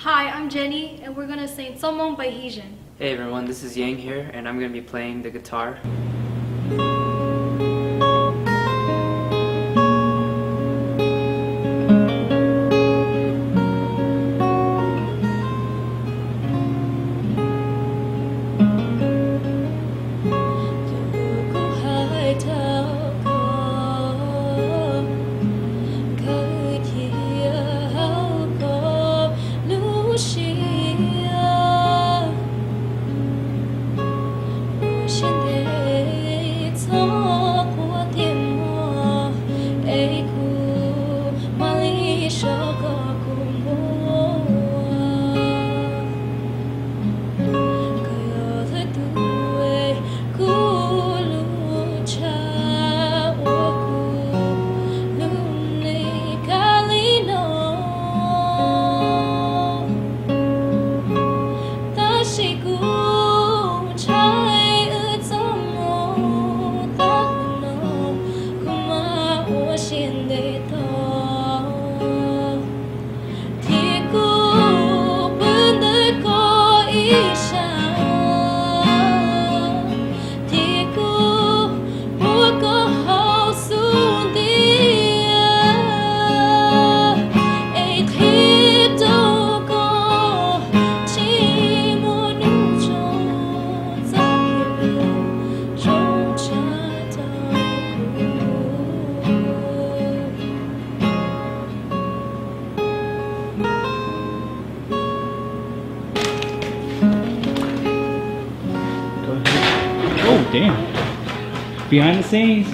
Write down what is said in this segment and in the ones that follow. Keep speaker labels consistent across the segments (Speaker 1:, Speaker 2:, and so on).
Speaker 1: Hi, I'm Genny, and we're gonna sing Txoj Hmoo by Hesion.
Speaker 2: Hey everyone, this is Yang here, and I'm going to be playing the guitar.
Speaker 3: Oh, damn. Behind the scenes.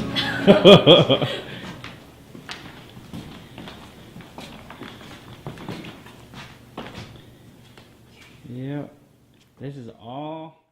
Speaker 3: Yep. This is all